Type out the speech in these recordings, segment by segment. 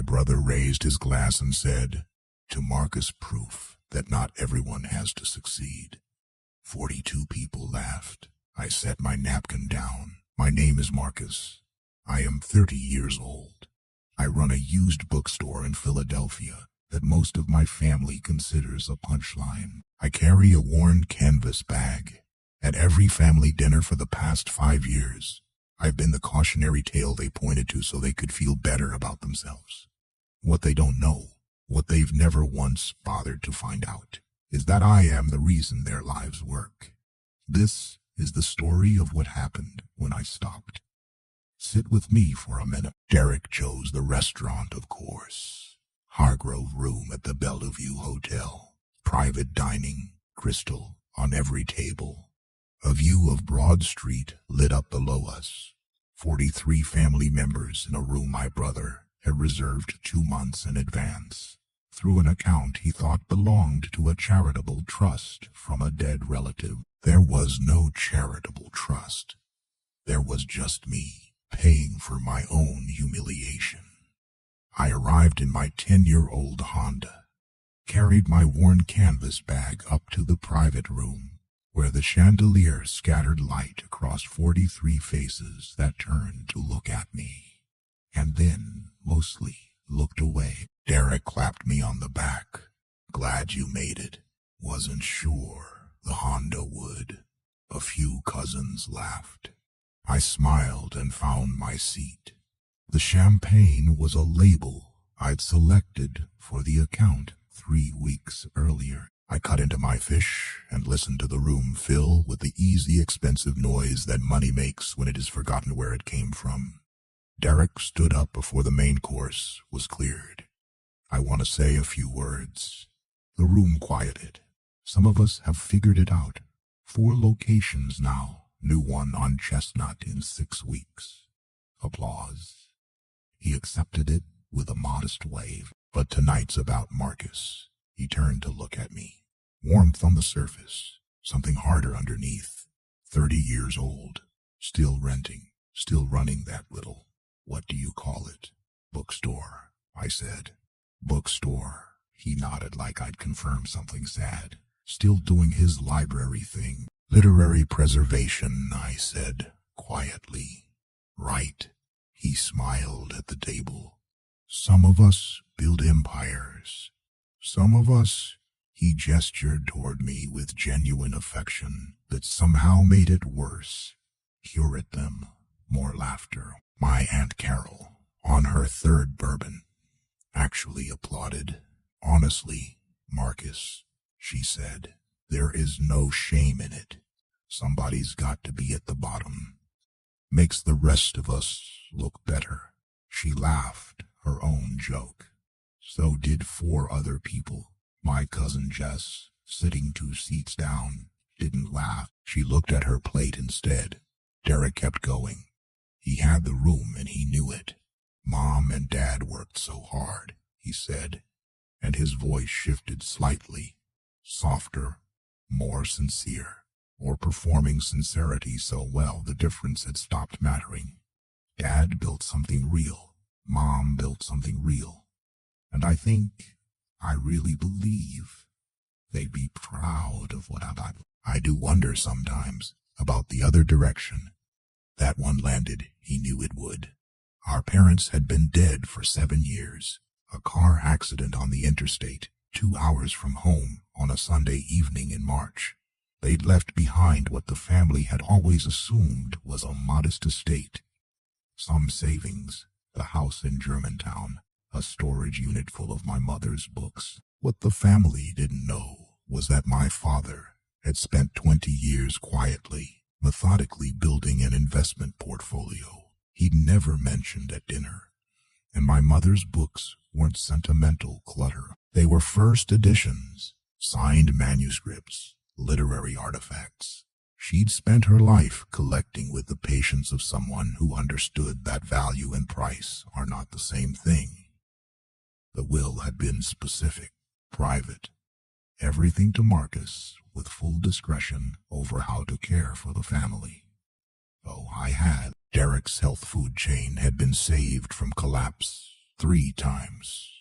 My brother raised his glass and said, "To Marcus, proof that not everyone has to succeed." 42 people laughed. I set my napkin down. "My name is Marcus. I am 30 years old. I run a used bookstore in Philadelphia that most of my family considers a punchline. I carry a worn canvas bag. At every family dinner for the past 5 years, I've been the cautionary tale they pointed to so they could feel better about themselves. What they don't know, what they've never once bothered to find out, is that I am the reason their lives work. This is the story of what happened when I stopped. Sit with me for a minute." Derek chose the restaurant, of course. Hargrove room at the Bellevue Hotel. Private dining, crystal on every table. A view of Broad Street lit up below us. 43 family members in a room my brother had reserved 2 months in advance, through an account he thought belonged to a charitable trust from a dead relative. There was no charitable trust. There was just me, paying for my own humiliation. I arrived in my 10-year-old Honda, carried my worn canvas bag up to the private room, where the chandelier scattered light across 43 faces that turned to look at me, and then, mostly, looked away. Derek clapped me on the back. "Glad you made it. Wasn't sure the Honda would." A few cousins laughed. I smiled and found my seat. The champagne was a label I'd selected for the account 3 weeks earlier. I cut into my fish and listened to the room fill with the easy, expensive noise that money makes when it is forgotten where it came from. Derek stood up before the main course was cleared. "I want to say a few words." The room quieted. Some of us have figured it out. 4 locations now, new one on Chestnut in 6 weeks. Applause. He accepted it with a modest wave. "But tonight's about Marcus." He turned to look at me. Warmth on the surface, something harder underneath. 30 years old, still renting, still running that little, what do you call it, bookstore, I said. "Bookstore." He nodded like I'd confirmed something sad. "Still doing his library thing." "Literary preservation," I said, quietly. "Right." He smiled at the table. "Some of us build empires. Some of us," he gestured toward me with genuine affection that somehow made it worse, "curate them." More laughter. My Aunt Carol, on her 3rd bourbon, actually applauded. "Honestly, Marcus," she said, "there is no shame in it. Somebody's got to be at the bottom. Makes the rest of us look better." She laughed her own joke. So did 4 other people. My cousin Jess, sitting 2 seats down, didn't laugh. She looked at her plate instead. Derek kept going. He had the room and he knew it. "Mom and Dad worked so hard," he said, and his voice shifted slightly, softer, more sincere, or performing sincerity so well the difference had stopped mattering. Dad built something real. Mom built something real. And I really believe they'd be proud of what I've done. I do wonder sometimes about the other direction. That one landed, he knew it would. Our parents had been dead for 7 years. A car accident on the interstate, 2 hours from home on a Sunday evening in March. They'd left behind what the family had always assumed was a modest estate. Some savings, the house in Germantown, a storage unit full of my mother's books. What the family didn't know was that my father had spent 20 years quietly, methodically building an investment portfolio he'd never mentioned at dinner. And my mother's books weren't sentimental clutter. They were first editions, signed manuscripts, literary artifacts. She'd spent her life collecting with the patience of someone who understood that value and price are not the same thing. The will had been specific, private, everything to Marcus with full discretion over how to care for the family. Oh, I had. Derek's health food chain had been saved from collapse 3 times.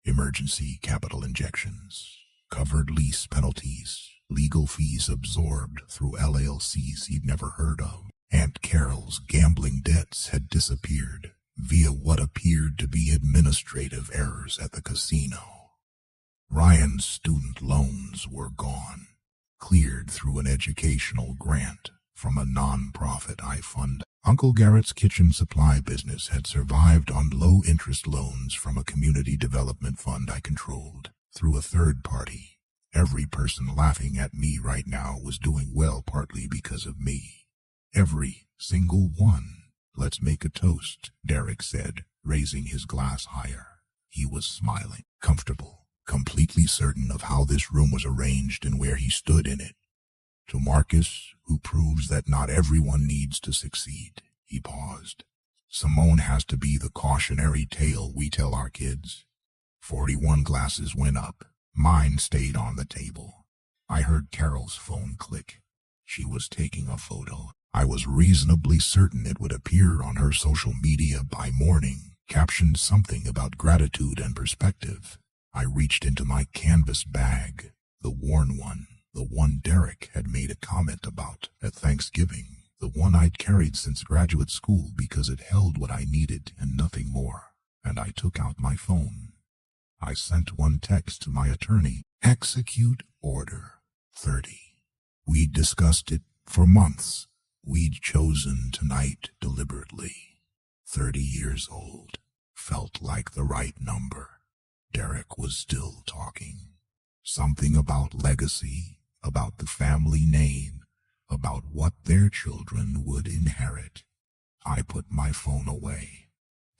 Emergency capital injections, covered lease penalties, legal fees absorbed through LLCs he'd never heard of. Aunt Carol's gambling debts had disappeared via what appeared to be administrative errors at the casino. Ryan's student loans were gone, cleared through an educational grant from a non-profit I fund. Uncle Garrett's kitchen supply business had survived on low-interest loans from a community development fund I controlled through a third party. Every person laughing at me right now was doing well partly because of me. Every single one. Let's make a toast, Derek said, raising his glass higher. He was smiling, comfortable, completely certain of how this room was arranged and where he stood in it. To Marcus, who proves that not everyone needs to succeed. He paused. Simone has to be the cautionary tale we tell our kids. 41 glasses went up. Mine stayed on the table. I heard Carol's phone click. She was taking a photo. I was reasonably certain it would appear on her social media by morning, captioned something about gratitude and perspective. I reached into my canvas bag, the worn one. The one Derek had made a comment about at Thanksgiving, the one I'd carried since graduate school because it held what I needed and nothing more, and I took out my phone. I sent one text to my attorney, execute order 30. We'd discussed it for months. We'd chosen tonight deliberately. 30 years old. Felt like the right number. Derek was still talking. Something about legacy, about the family name, about what their children would inherit. I put my phone away.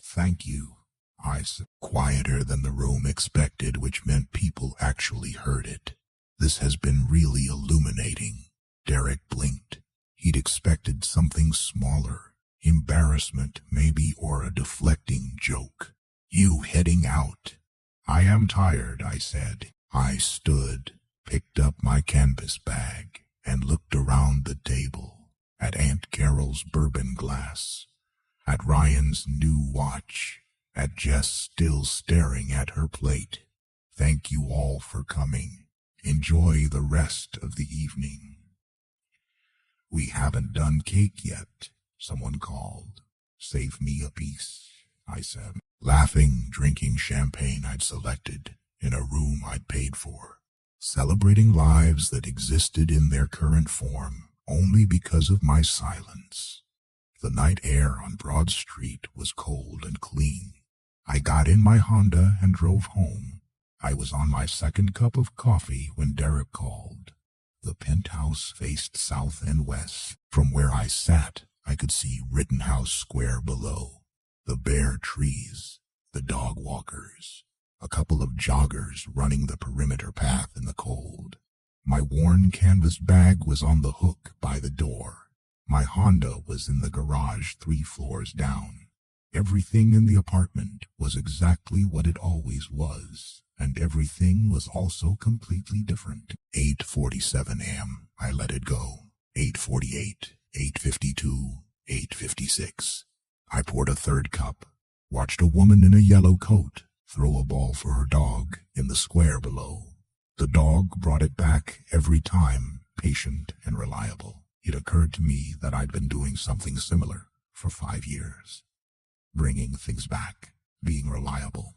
Thank you, I said, quieter than the room expected, which meant people actually heard it. This has been really illuminating. Derek blinked. He'd expected something smaller, embarrassment maybe, or a deflecting joke. You heading out? I am tired, I said. I stood, picked up my canvas bag, and looked around the table, at Aunt Carol's bourbon glass, at Ryan's new watch, at Jess still staring at her plate. Thank you all for coming. Enjoy the rest of the evening. We haven't done cake yet, someone called. Save me a piece, I said, laughing, drinking champagne I'd selected in a room I'd paid for, celebrating lives that existed in their current form only because of my silence. The night air on Broad Street was cold and clean. I got in my Honda and drove home. I was on my second cup of coffee when Derek called. The penthouse faced south and west. From where I sat, I could see Rittenhouse Square below. The bare trees, the dog walkers, a couple of joggers running the perimeter path in the cold. My worn canvas bag was on the hook by the door. My Honda was in the garage 3 floors down. Everything in the apartment was exactly what it always was, and everything was also completely different. 8:47 a.m. I let it go. 8:48, 8:52, 8:56. I poured a third cup, watched a woman in a yellow coat throw a ball for her dog in the square below. The dog brought it back every time, patient and reliable. It occurred to me that I'd been doing something similar for 5 years. Bringing things back, being reliable,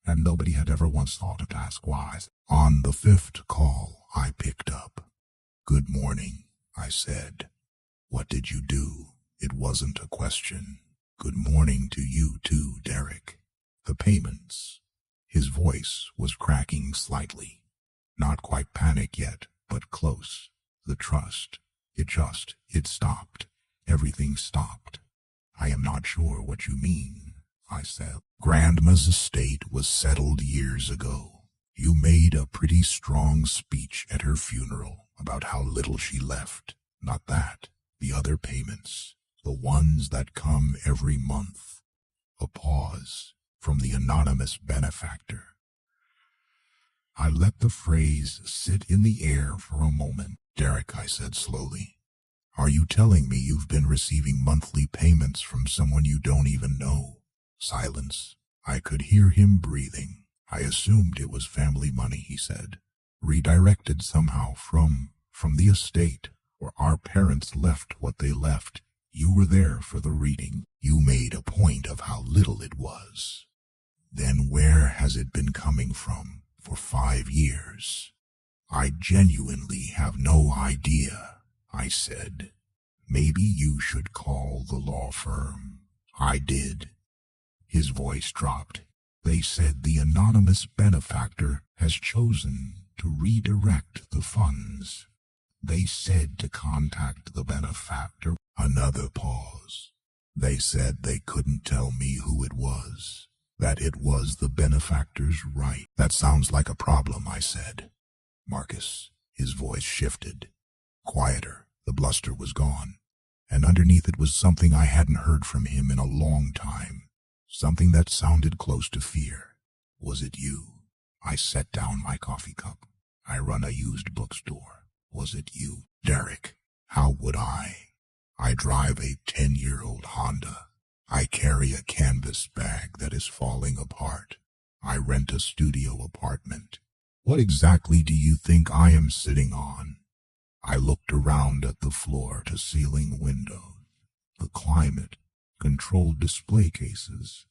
and nobody had ever once thought to ask why. On the 5th call, I picked up. Good morning, I said. What did you do? It wasn't a question. Good morning to you too, Derek. The payments. His voice was cracking slightly. Not quite panic yet, but close. The trust. It stopped. Everything stopped. I am not sure what you mean, I said. Grandma's estate was settled years ago. You made a pretty strong speech at her funeral about how little she left. Not that. The other payments. The ones that come every month. A pause from the anonymous benefactor. I let the phrase sit in the air for a moment. Derek, I said slowly. Are you telling me you've been receiving monthly payments from someone you don't even know? Silence. I could hear him breathing. I assumed it was family money, he said. Redirected somehow from the estate where our parents left what they left. You were there for the reading. You made a point of how little it was. Then where has it been coming from for 5 years? I genuinely have no idea, I said. Maybe you should call the law firm. I did. His voice dropped. They said the anonymous benefactor has chosen to redirect the funds. They said to contact the benefactor. Another pause. They said they couldn't tell me who it was, that it was the benefactor's right. That sounds like a problem, I said. Marcus, his voice shifted. Quieter, the bluster was gone, and underneath it was something I hadn't heard from him in a long time. Something that sounded close to fear. Was it you? I set down my coffee cup. I run a used bookstore. Was it you? Derek, how would I? I drive a 10-year-old Honda. I carry a canvas bag that is falling apart. I rent a studio apartment. What exactly do you think I am sitting on? I looked around at the floor-to-ceiling windows, the climate-controlled display cases,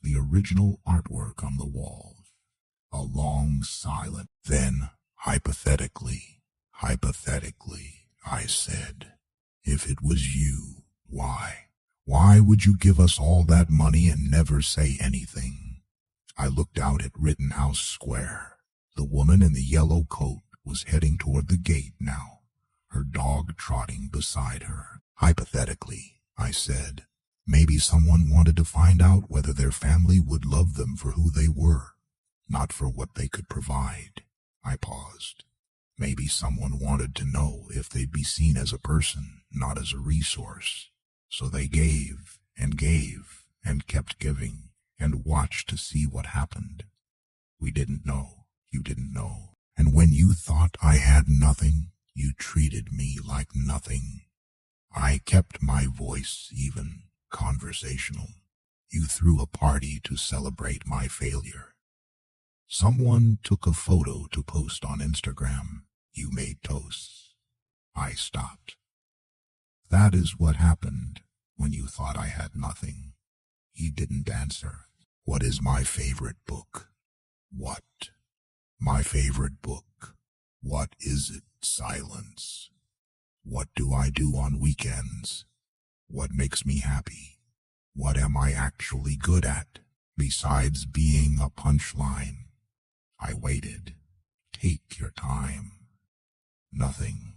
the original artwork on the walls. A long silence. Then, hypothetically, I said, if it was you, why? Why would you give us all that money and never say anything? I looked out at Rittenhouse Square. The woman in the yellow coat was heading toward the gate now, her dog trotting beside her. Hypothetically, I said, maybe someone wanted to find out whether their family would love them for who they were, not for what they could provide. I paused. Maybe someone wanted to know if they'd be seen as a person, not as a resource. So they gave and kept giving and watched to see what happened. We didn't know. You didn't know. And when you thought I had nothing, you treated me like nothing. I kept my voice even, conversational. You threw a party to celebrate my failure. Someone took a photo to post on Instagram. You made toasts. I stopped. That is what happened when you thought I had nothing. He didn't answer. What is my favorite book? What? My favorite book. What is it? Silence. What do I do on weekends? What makes me happy? What am I actually good at, besides being a punchline? I waited. Take your time. Nothing.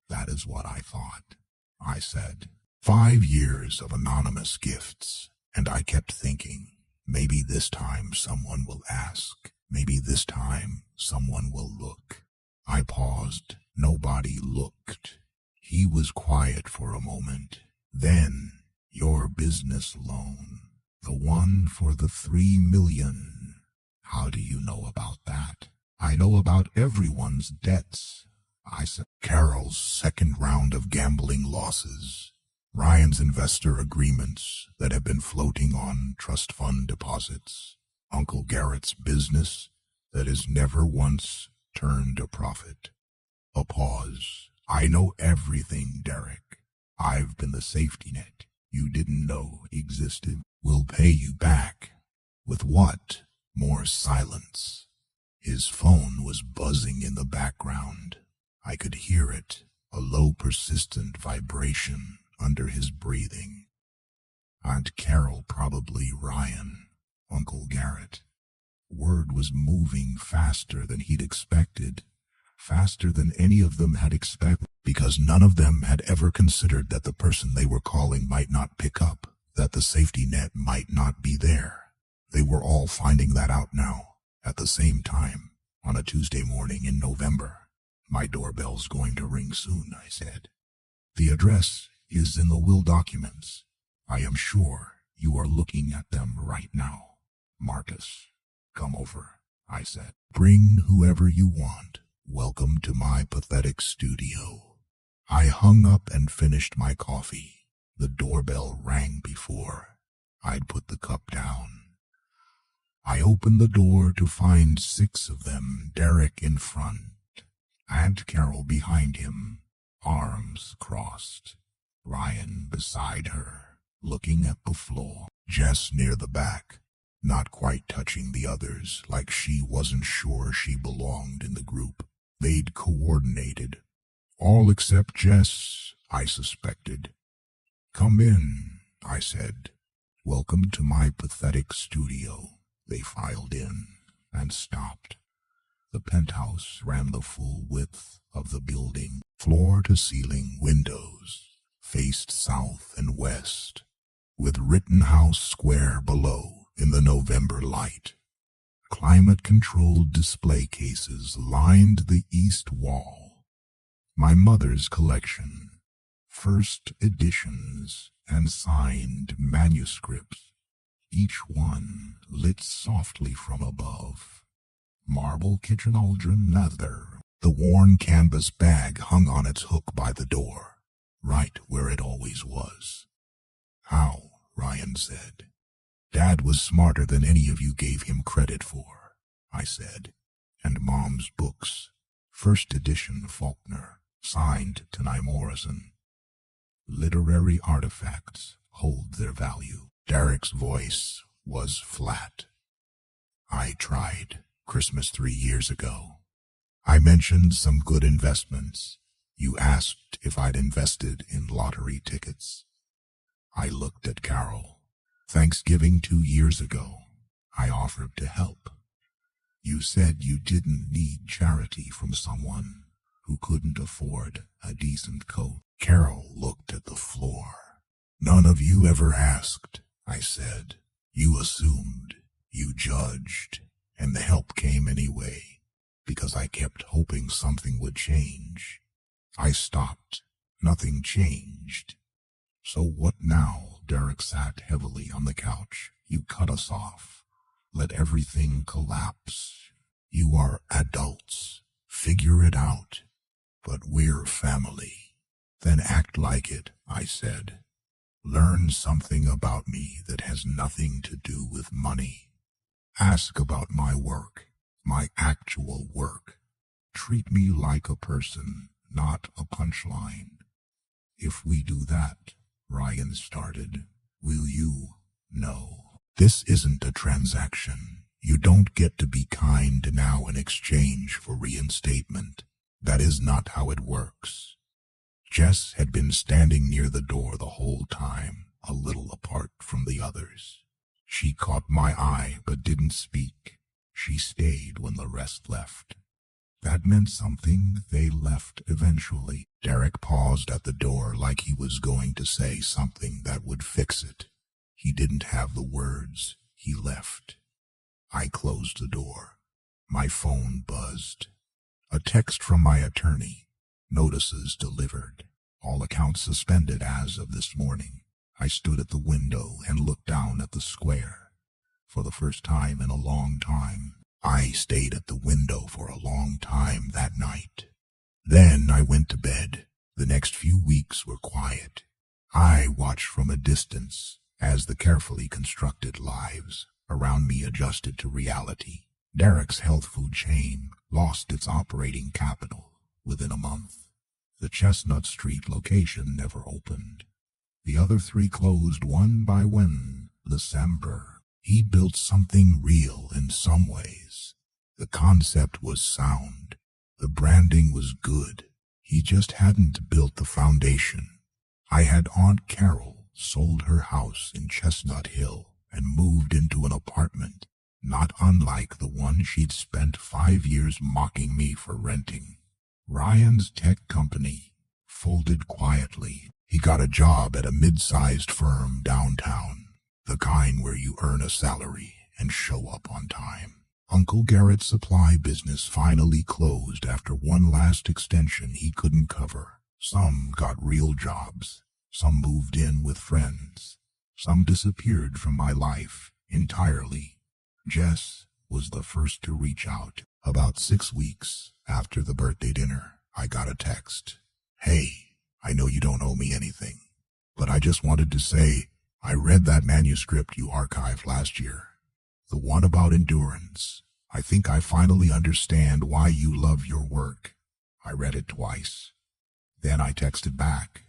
That is what I thought. I said. 5 years of anonymous gifts, and I kept thinking, maybe this time someone will ask. Maybe this time someone will look. I paused. Nobody looked. He was quiet for a moment. Then, your business loan. The one for the 3 million. How do you know about that? I know about everyone's debts. I said. Carol's second round of gambling losses. Ryan's investor agreements that have been floating on trust fund deposits. Uncle Garrett's business that has never once turned a profit. A pause. I know everything, Derek. I've been the safety net you didn't know existed. We'll pay you back. With what? More silence. His phone was buzzing in the background. I could hear it, a low persistent vibration under his breathing. Aunt Carol, probably Ryan, Uncle Garrett. Word was moving faster than he'd expected, faster than any of them had expected, because none of them had ever considered that the person they were calling might not pick up, that the safety net might not be there. They were all finding that out now, at the same time, on a Tuesday morning in November. My doorbell's going to ring soon, I said. The address is in the will documents. I am sure you are looking at them right now. Marcus, come over, I said. Bring whoever you want. Welcome to my pathetic studio. I hung up and finished my coffee. The doorbell rang before I'd put the cup down. I opened the door to find 6 of them, Derek in front, Aunt Carol behind him, arms crossed, Ryan beside her, looking at the floor, Jess near the back, not quite touching the others, like she wasn't sure she belonged in the group. They'd coordinated. All except Jess, I suspected. "Come in," I said. "Welcome to my pathetic studio." They filed in and stopped. The penthouse ran the full width of the building, floor-to-ceiling windows, faced south and west, with Rittenhouse Square below in the November light. Climate-controlled display cases lined the east wall. My mother's collection, first editions and signed manuscripts, each one lit softly from above. Marble kitchen cauldron leather, the worn canvas bag hung on its hook by the door, right where it always was. "How?" Ryan said. "Dad was smarter than any of you gave him credit for," I said. "And Mom's books, first edition Faulkner, signed Tanai Morrison. Literary artifacts hold their value." Derek's voice was flat. "I tried Christmas 3 years ago. I mentioned some good investments. You asked if I'd invested in lottery tickets." I looked at Carol. "Thanksgiving 2 years ago, I offered to help. You said you didn't need charity from someone who couldn't afford a decent coat." Carol looked at the floor. "None of you ever asked," I said. "You assumed, you judged, and the help came anyway, because I kept hoping something would change. I stopped. Nothing changed. So what now?" Derek sat heavily on the couch. "You cut us off. Let everything collapse. You are adults. Figure it out. But we're family." "Then act like it," I said. "Learn something about me that has nothing to do with money. Ask about my work, my actual work. Treat me like a person, not a punchline." "If we do that," Ryan started, "will you?" "No. This isn't a transaction. You don't get to be kind now in exchange for reinstatement. That is not how it works." Jess had been standing near the door the whole time, a little apart from the others. She caught my eye but didn't speak. She stayed when the rest left. That meant something. They left eventually. Derek paused at the door like he was going to say something that would fix it. He didn't have the words. He left. I closed the door. My phone buzzed. A text from my attorney. "Notices delivered. All accounts suspended as of this morning." I stood at the window and looked down at the square. For the first time in a long time, I stayed at the window for a long time that night. Then I went to bed. The next few weeks were quiet. I watched from a distance as the carefully constructed lives around me adjusted to reality. Derek's health food chain lost its operating capital within a month. The Chestnut Street location never opened. The other 3 closed one by one. December. He built something real in some ways. The concept was sound. The branding was good. He just hadn't built the foundation. I had Aunt Carol sold her house in Chestnut Hill and moved into an apartment, not unlike the one she'd spent 5 years mocking me for renting. Ryan's tech company folded quietly. He got a job at a mid-sized firm downtown, the kind where you earn a salary and show up on time. Uncle Garrett's supply business finally closed after one last extension he couldn't cover. Some got real jobs. Some moved in with friends. Some disappeared from my life entirely. Jess was the first to reach out. About 6 weeks after the birthday dinner, I got a text. "Hey, I know you don't owe me anything, but I just wanted to say I read that manuscript you archived last year. The one about endurance. I think I finally understand why you love your work. I read it twice. Then I texted back.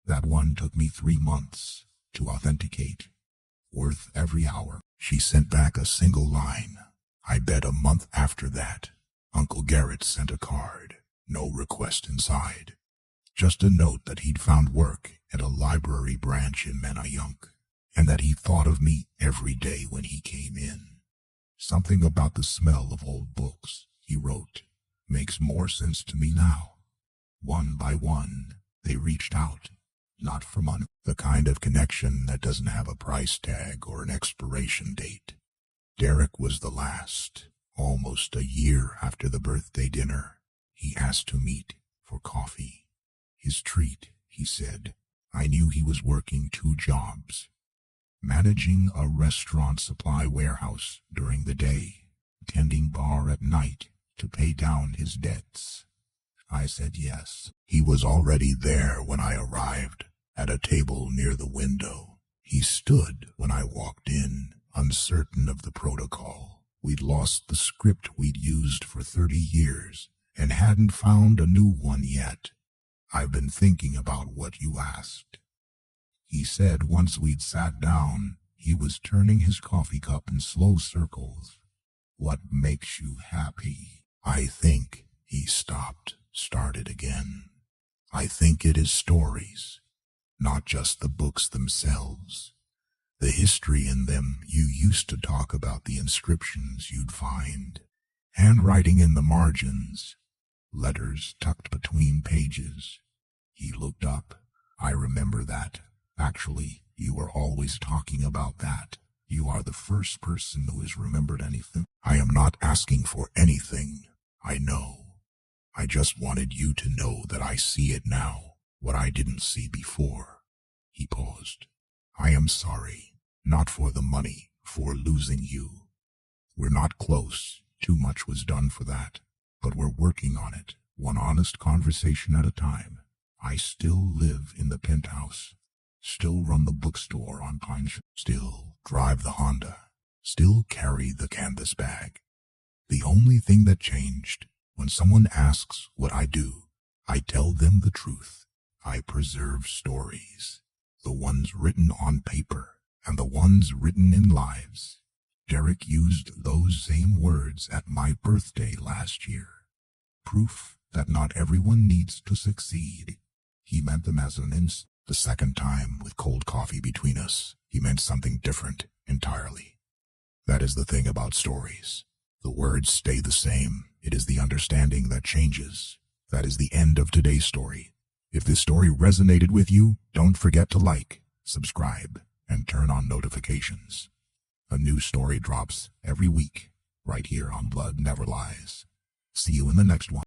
That one took me 3 months to authenticate. Worth every hour. She sent back a single line. I bet a month after that, Uncle Garrett sent a card. No request inside. Just a note that he'd found work at a library branch in Manayunk, and that he thought of me every day when he came in. Something about the smell of old books, he wrote, makes more sense to me now. One by one, they reached out, not for money, the kind of connection that doesn't have a price tag or an expiration date. Derek was the last. Almost a year after the birthday dinner, he asked to meet for coffee. His treat, he said. I knew he was working 2 jobs. Managing a restaurant supply warehouse during the day, tending bar at night to pay down his debts. I said yes. He was already there when I arrived, at a table near the window. He stood when I walked in, uncertain of the protocol. We'd lost the script we'd used for 30 years and hadn't found a new one yet. I've been thinking about what you asked. He said once we'd sat down, he was turning his coffee cup in slow circles. What makes you happy? I think he stopped, started again. I think it is stories, not just the books themselves. The history in them. You used to talk about the inscriptions you'd find, handwriting in the margins, letters tucked between pages. He looked up. I remember that. Actually, you were always talking about that. You are the first person who has remembered anything. I am not asking for anything. I know. I just wanted you to know that I see it now, what I didn't see before. He paused. I am sorry. Not for the money, for losing you. We're not close. Too much was done for that. But we're working on it, one honest conversation at a time. I still live in the penthouse. Still run the bookstore on Pine Street. Still drive the Honda. Still carry the canvas bag. The only thing that changed, when someone asks what I do, I tell them the truth. I preserve stories. The ones written on paper and the ones written in lives. Derek used those same words at my birthday last year. Proof that not everyone needs to succeed. He meant them as an ins. The second time, with cold coffee between us, he meant something different entirely. That is the thing about stories. The words stay the same. It is the understanding that changes. That is the end of today's story. If this story resonated with you, don't forget to like, subscribe, and turn on notifications. A new story drops every week, right here on Blood Never Lies. See you in the next one.